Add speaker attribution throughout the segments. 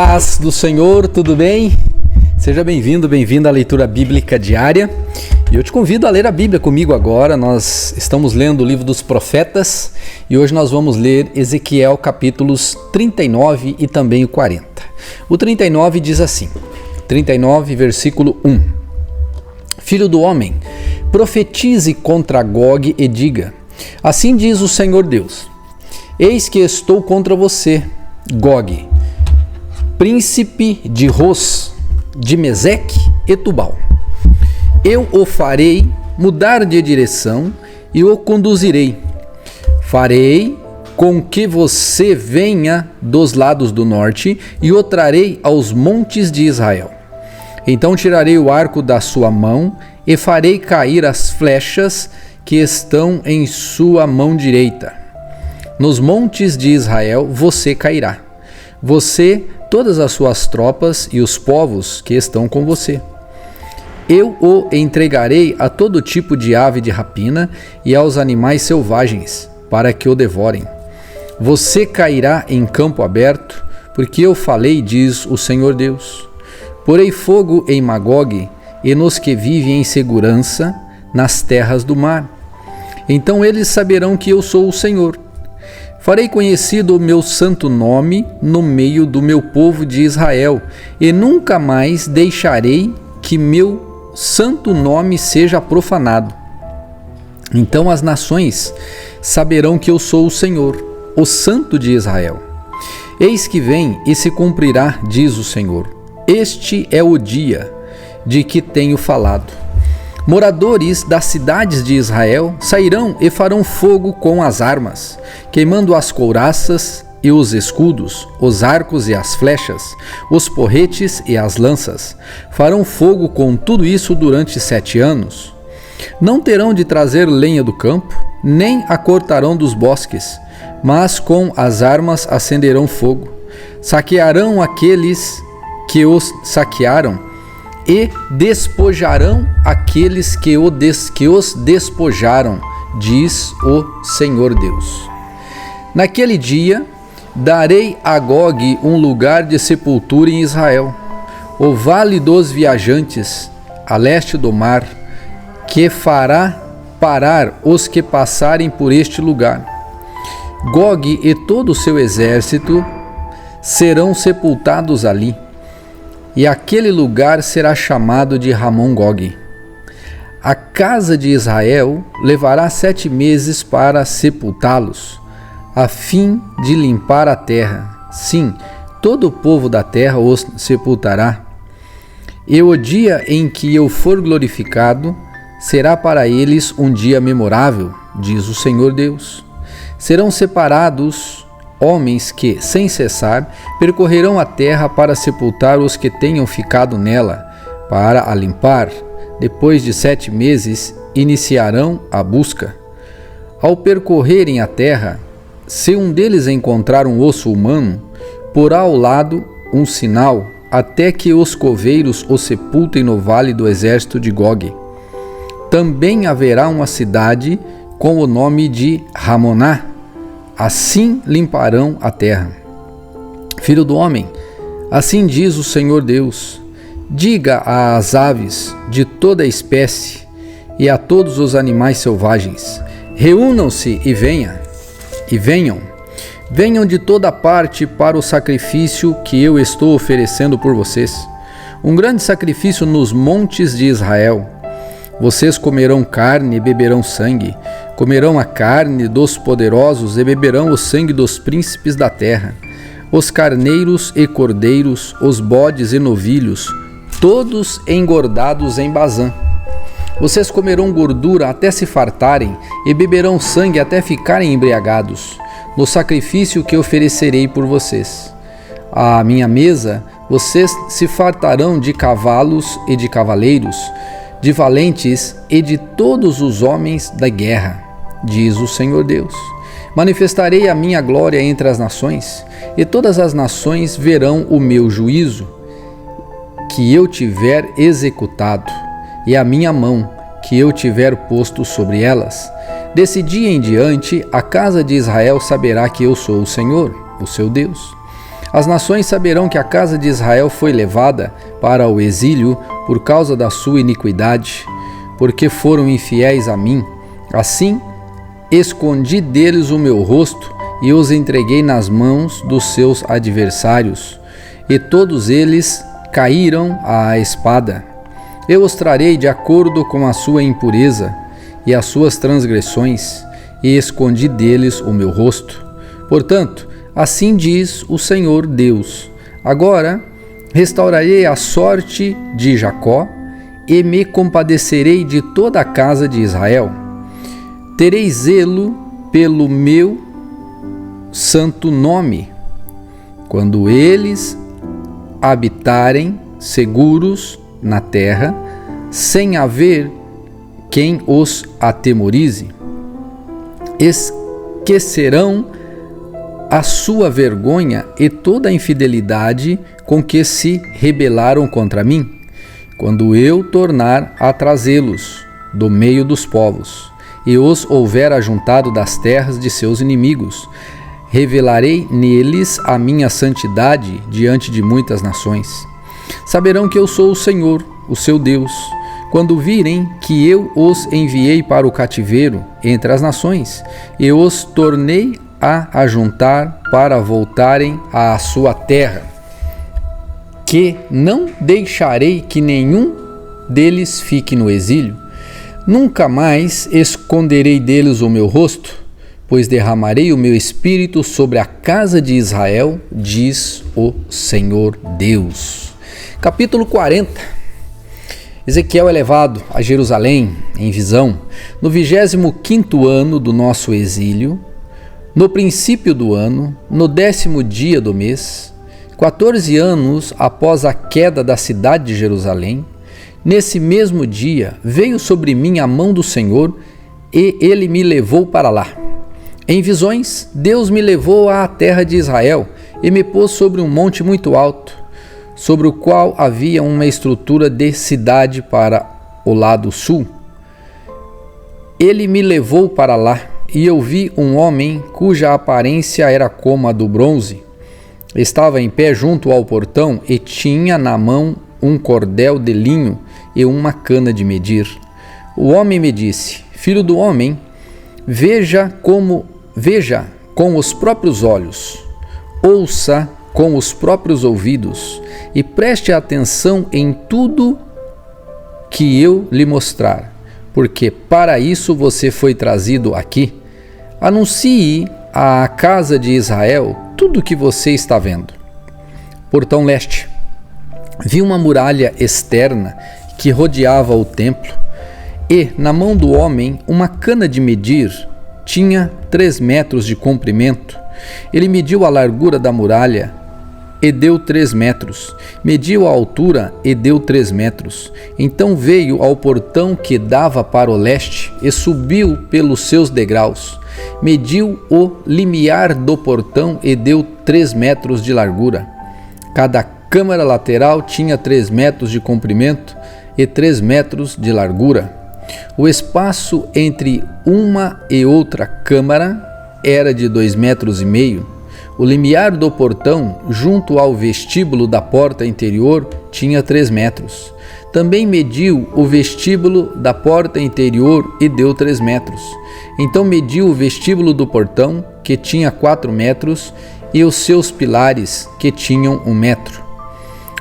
Speaker 1: Paz do Senhor, tudo bem? Seja bem-vindo, bem-vinda à leitura bíblica diária. E eu te convido a ler a Bíblia comigo agora. Nós estamos lendo o livro dos profetas e hoje nós vamos ler Ezequiel capítulos 39 e também o 40. O 39 diz assim, 39 versículo 1. Filho do homem, profetize contra Gog e diga, assim diz o Senhor Deus, eis que estou contra você, Gog, príncipe de Ros, de Meseque e Tubal. Eu o farei mudar de direção e o conduzirei. Farei com que você venha dos lados do norte e o trarei aos montes de Israel. Então tirarei o arco da sua mão e farei cair as flechas que estão em sua mão direita. Nos montes de Israel você cairá. Você, todas as suas tropas e os povos que estão com você. Eu o entregarei a todo tipo de ave de rapina e aos animais selvagens, para que o devorem. Você cairá em campo aberto, porque eu falei, diz o Senhor Deus. Porei fogo em Magog e nos que vivem em segurança nas terras do mar. Então eles saberão que eu sou o Senhor. Farei conhecido o meu santo nome no meio do meu povo de Israel, e nunca mais deixarei que meu santo nome seja profanado. Então as nações saberão que eu sou o Senhor, o Santo de Israel. Eis que vem e se cumprirá, diz o Senhor. Este é o dia de que tenho falado. Moradores das cidades de Israel sairão e farão fogo com as armas, queimando as couraças e os escudos, os arcos e as flechas, os porretes e as lanças. Farão fogo com tudo isso durante 7 anos. Não terão de trazer lenha do campo, nem a cortarão dos bosques, mas com as armas acenderão fogo. Saquearão aqueles que os saquearam, e despojarão aqueles que os despojaram, diz o Senhor Deus. Naquele dia, darei a Gog um lugar de sepultura em Israel, o vale dos viajantes, a leste do mar, que fará parar os que passarem por este lugar. Gog e todo o seu exército serão sepultados ali, e aquele lugar será chamado de Ramon-Gog. A casa de Israel levará 7 meses para sepultá-los, a fim de limpar a terra. Sim, todo o povo da terra os sepultará. E o dia em que eu for glorificado será para eles um dia memorável, diz o Senhor Deus. Serão separados homens que, sem cessar, percorrerão a terra para sepultar os que tenham ficado nela, para a limpar. Depois de 7 meses, iniciarão a busca. Ao percorrerem a terra, se um deles encontrar um osso humano, porá ao lado um sinal, até que os coveiros o sepultem no vale do exército de Gog. Também haverá uma cidade com o nome de Ramoná. Assim limparão a terra. Filho do homem, assim diz o Senhor Deus, diga às aves de toda a espécie e a todos os animais selvagens, reúnam-se e venham de toda parte para o sacrifício que eu estou oferecendo por vocês, um grande sacrifício nos montes de Israel. Vocês comerão carne e beberão sangue, comerão a carne dos poderosos e beberão o sangue dos príncipes da terra, os carneiros e cordeiros, os bodes e novilhos, todos engordados em Bazã. Vocês comerão gordura até se fartarem e beberão sangue até ficarem embriagados, no sacrifício que oferecerei por vocês. À minha mesa, vocês se fartarão de cavalos e de cavaleiros, de valentes e de todos os homens da guerra, diz o Senhor Deus. Manifestarei a minha glória entre as nações, e todas as nações verão o meu juízo, que eu tiver executado, e a minha mão, que eu tiver posto sobre elas. Desse dia em diante, a casa de Israel saberá que eu sou o Senhor, o seu Deus. As nações saberão que a casa de Israel foi levada para o exílio por causa da sua iniquidade, porque foram infiéis a mim. Assim, escondi deles o meu rosto e os entreguei nas mãos dos seus adversários, e todos eles caíram à espada. Eu os trarei de acordo com a sua impureza e as suas transgressões, e escondi deles o meu rosto. Portanto, assim diz o Senhor Deus: agora restaurarei a sorte de Jacó e me compadecerei de toda a casa de Israel. Terei zelo pelo meu santo nome, quando eles habitarem seguros na terra, sem haver quem os atemorize. Esquecerão a sua vergonha e toda a infidelidade com que se rebelaram contra mim, quando eu tornar a trazê-los do meio dos povos, e os houver ajuntado das terras de seus inimigos. Revelarei neles a minha santidade diante de muitas nações. Saberão que eu sou o Senhor, o seu Deus, quando virem que eu os enviei para o cativeiro entre as nações, e os tornei a ajuntar para voltarem à sua terra, que não deixarei que nenhum deles fique no exílio. Nunca mais esconderei deles o meu rosto, pois derramarei o meu espírito sobre a casa de Israel, diz o Senhor Deus. Capítulo 40. Ezequiel é levado a Jerusalém em visão no 25º ano do nosso exílio, no princípio do ano, no 10º dia do mês, 14 anos após a queda da cidade de Jerusalém. Nesse mesmo dia veio sobre mim a mão do Senhor e ele me levou para lá. Em visões, Deus me levou à terra de Israel e me pôs sobre um monte muito alto, sobre o qual havia uma estrutura de cidade para o lado sul. Ele me levou para lá e eu vi um homem cuja aparência era como a do bronze. Estava em pé junto ao portão e tinha na mão um cordel de linho e uma cana de medir. O homem me disse: Filho do homem, veja com os próprios olhos, ouça com os próprios ouvidos e preste atenção em tudo que eu lhe mostrar, porque para isso você foi trazido aqui. Anuncie à casa de Israel tudo o que você está vendo. Portão leste. Vi uma muralha externa que rodeava o templo, e na mão do homem uma cana de medir. Tinha 3 metros de comprimento. Ele mediu a largura da muralha e deu 3 metros. Mediu a altura e deu 3 metros. Então veio ao portão que dava para o leste e subiu pelos seus degraus. Mediu o limiar do portão e deu 3 metros de largura. Cada câmara lateral tinha 3 metros de comprimento e 3 metros de largura. O espaço entre uma e outra câmara era de 2,5 metros. O limiar do portão, junto ao vestíbulo da porta interior, tinha 3 metros. Também mediu o vestíbulo da porta interior e deu 3 metros. Então mediu o vestíbulo do portão, que tinha 4 metros, e os seus pilares, que tinham 1 metro.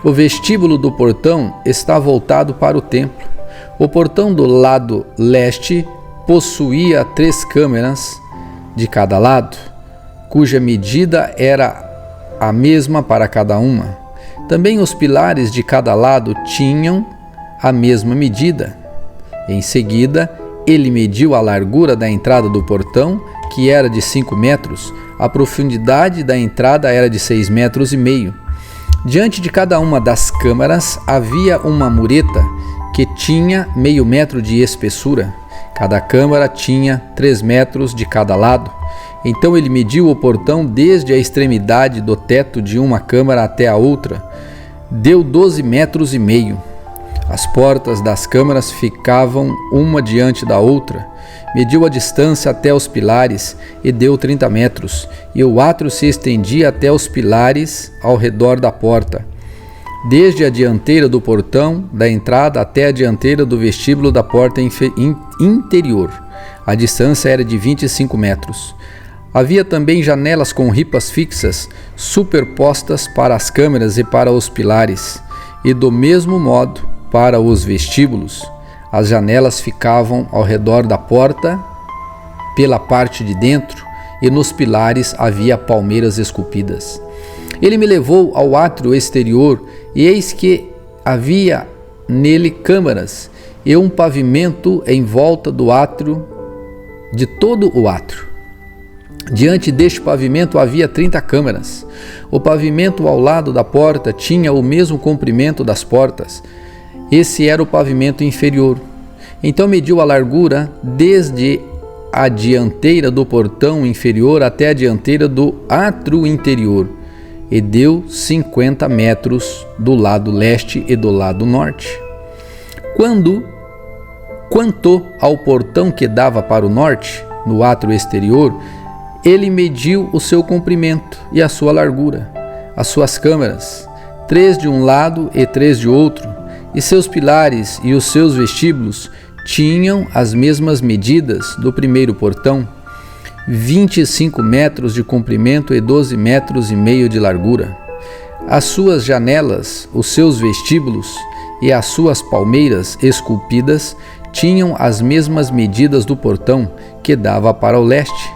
Speaker 1: O vestíbulo do portão está voltado para o templo. O portão do lado leste possuía 3 câmaras de cada lado, cuja medida era a mesma para cada uma. Também os pilares de cada lado tinham a mesma medida. Em seguida, ele mediu a largura da entrada do portão, que era de 5 metros. A profundidade da entrada era de 6,5 metros. Diante de cada uma das câmaras havia uma mureta que tinha 0,5 metro de espessura. Cada câmara tinha 3 metros de cada lado. Então ele mediu o portão desde a extremidade do teto de uma câmara até a outra. Deu 12,5 metros. As portas das câmaras ficavam uma diante da outra. Mediu a distância até os pilares e deu 30 metros, e o átrio se estendia até os pilares ao redor da porta, desde a dianteira do portão da entrada até a dianteira do vestíbulo da porta interior. A distância era de 25 metros. Havia também janelas com ripas fixas, superpostas para as câmaras e para os pilares, e do mesmo modo para os vestíbulos. As janelas ficavam ao redor da porta, pela parte de dentro, e nos pilares havia palmeiras esculpidas. Ele me levou ao átrio exterior, e eis que havia nele câmaras, e um pavimento em volta do átrio, de todo o átrio. Diante deste pavimento havia 30 câmaras. O pavimento ao lado da porta tinha o mesmo comprimento das portas. Esse era o pavimento inferior. Então mediu a largura desde a dianteira do portão inferior até a dianteira do átrio interior, e deu 50 metros do lado leste e do lado norte. Quanto ao portão que dava para o norte, no átrio exterior, ele mediu o seu comprimento e a sua largura, as suas câmaras, 3 de um lado e 3 de outro, e seus pilares e os seus vestíbulos tinham as mesmas medidas do primeiro portão, 25 metros de comprimento e 12 metros e meio de largura. As suas janelas, os seus vestíbulos e as suas palmeiras esculpidas tinham as mesmas medidas do portão que dava para o leste.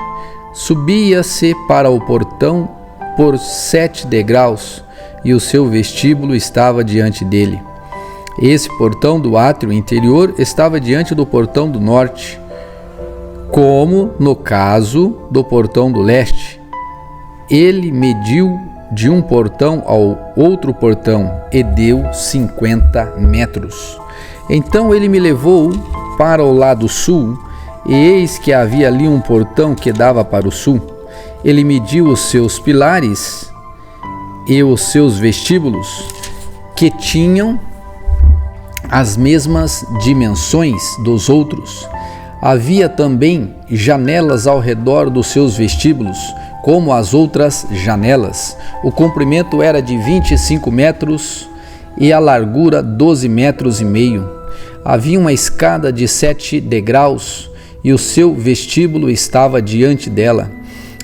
Speaker 1: Subia-se para o portão por 7 degraus, e o seu vestíbulo estava diante dele. Esse portão do átrio interior estava diante do portão do norte, como no caso do portão do leste. Ele mediu de um portão ao outro portão e deu 50 metros. Então ele me levou para o lado sul, e eis que havia ali um portão que dava para o sul. Ele mediu os seus pilares e os seus vestíbulos, que tinham as mesmas dimensões dos outros. Havia também janelas ao redor dos seus vestíbulos, como as outras janelas. O comprimento era de 25 metros e a largura 12 metros e meio. Havia uma escada de 7 degraus, e o seu vestíbulo estava diante dela,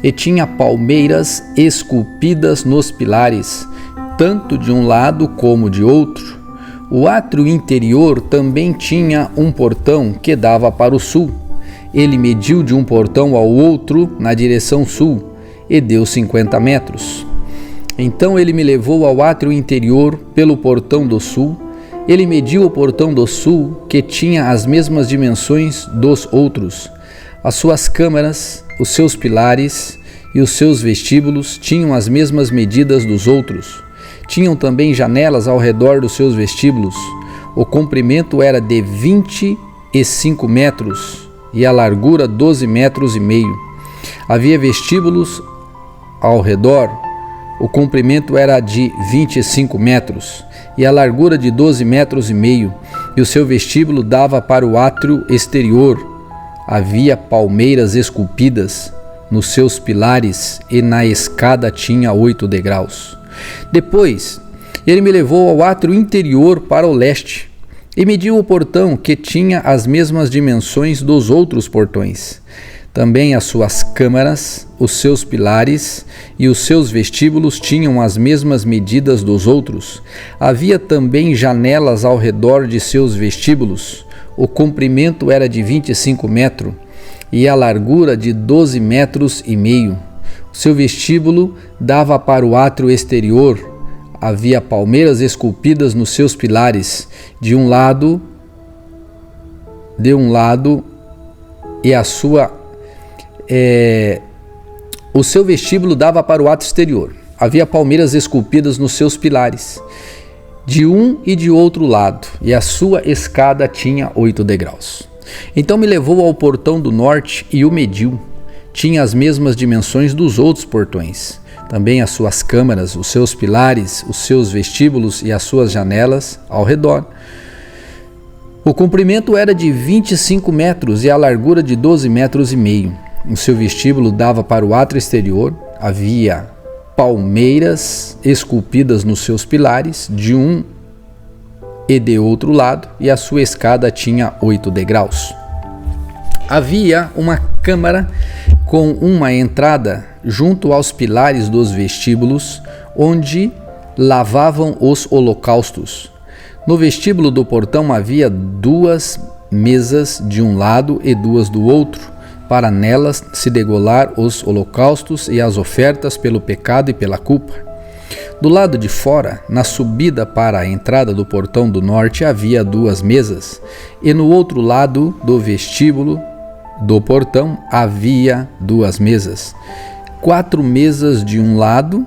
Speaker 1: e tinha palmeiras esculpidas nos pilares, tanto de um lado como de outro. O átrio interior também tinha um portão que dava para o sul. Ele mediu de um portão ao outro na direção sul, e deu 50 metros. Então ele me levou ao átrio interior pelo portão do sul. Ele mediu o portão do sul, que tinha as mesmas dimensões dos outros. As suas câmaras, os seus pilares e os seus vestíbulos tinham as mesmas medidas dos outros. Tinham também janelas ao redor dos seus vestíbulos. O comprimento era de 25 metros e a largura 12 metros e meio. Havia vestíbulos ao redor. O comprimento era de 25 metros e a largura de 12 metros e meio, e o seu vestíbulo dava para o átrio exterior. Havia palmeiras esculpidas nos seus pilares, e na escada tinha 8 degraus. Depois, ele me levou ao átrio interior para o leste, e mediu o portão, que tinha as mesmas dimensões dos outros portões. Também as suas câmaras, os seus pilares e os seus vestíbulos tinham as mesmas medidas dos outros. Havia também janelas ao redor de seus vestíbulos. O comprimento era de 25 metros e a largura de 12 metros e meio. O seu vestíbulo dava para o átrio exterior. Havia palmeiras esculpidas nos seus pilares, de um lado e o seu vestíbulo dava para o átrio exterior. Havia palmeiras esculpidas nos seus pilares, de um e de outro lado, e a sua escada tinha 8 degraus. Então me levou ao portão do norte e o mediu. Tinha as mesmas dimensões dos outros portões. Também as suas câmaras, os seus pilares, os seus vestíbulos e as suas janelas ao redor. O comprimento era de 25 metros e a largura de 12 metros e meio. O seu vestíbulo dava para o átrio exterior. Havia palmeiras esculpidas nos seus pilares, de um e de outro lado, e a sua escada tinha 8 degraus. Havia uma câmara com uma entrada junto aos pilares dos vestíbulos, onde lavavam os holocaustos. No vestíbulo do portão havia 2 mesas de um lado e 2 do outro, para nelas se degolar os holocaustos e as ofertas pelo pecado e pela culpa. Do lado de fora, na subida para a entrada do portão do norte, havia 2 mesas, e no outro lado do vestíbulo do portão havia 2 mesas, 4 mesas de um lado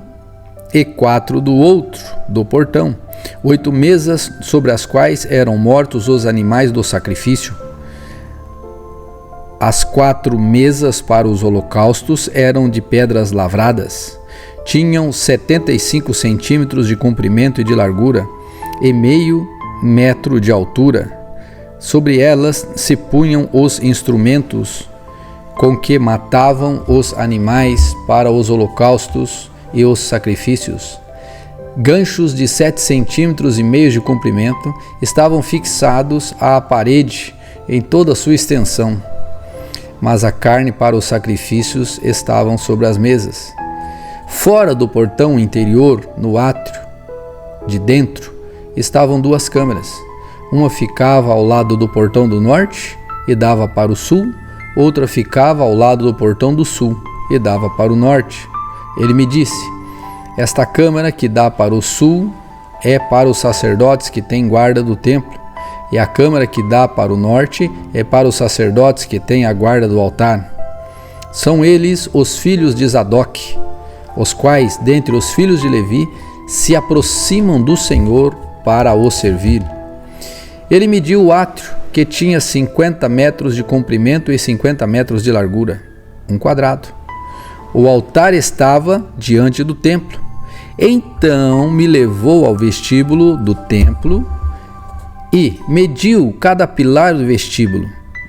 Speaker 1: e 4 do outro do portão, 8 mesas sobre as quais eram mortos os animais do sacrifício. As 4 mesas para os holocaustos eram de pedras lavradas. Tinham 75 centímetros de comprimento e de largura, e meio metro de altura. Sobre elas se punham os instrumentos com que matavam os animais para os holocaustos e os sacrifícios. Ganchos de 7 centímetros e meio de comprimento estavam fixados à parede em toda a sua extensão, mas a carne para os sacrifícios estavam sobre as mesas. Fora do portão interior, no átrio de dentro, estavam 2 câmaras. Uma ficava ao lado do portão do norte e dava para o sul, outra ficava ao lado do portão do sul e dava para o norte. Ele me disse: esta câmara que dá para o sul é para os sacerdotes que têm guarda do templo, e a câmara que dá para o norte é para os sacerdotes que têm a guarda do altar. São eles os filhos de Zadok, os quais, dentre os filhos de Levi, se aproximam do Senhor para o servir. Ele mediu o átrio, que tinha 50 metros de comprimento e 50 metros de largura, 1 quadrado. O altar estava diante do templo. Então me levou ao vestíbulo do templo e mediu cada pilar do vestíbulo,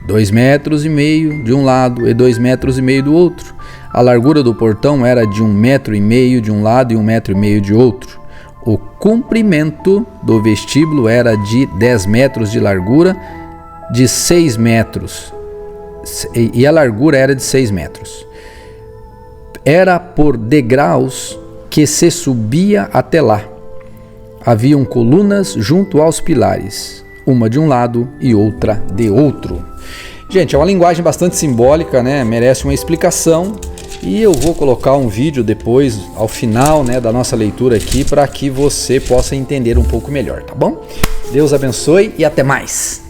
Speaker 1: 2,5 metros de um lado e 2,5 metros do outro. A largura do portão era de 1,5 metro de um lado e 1,5 metro de outro. O comprimento do vestíbulo era de 10 metros de largura, de 6 metros, e a largura era de 6 metros. Era por degraus que se subia até lá. Haviam colunas junto aos pilares, uma de um lado e outra de outro. Gente, é uma linguagem bastante simbólica, né? Merece uma explicação. E eu vou colocar um vídeo depois, ao final, né, da nossa leitura aqui, para que você possa entender um pouco melhor, tá bom? Deus abençoe e até mais!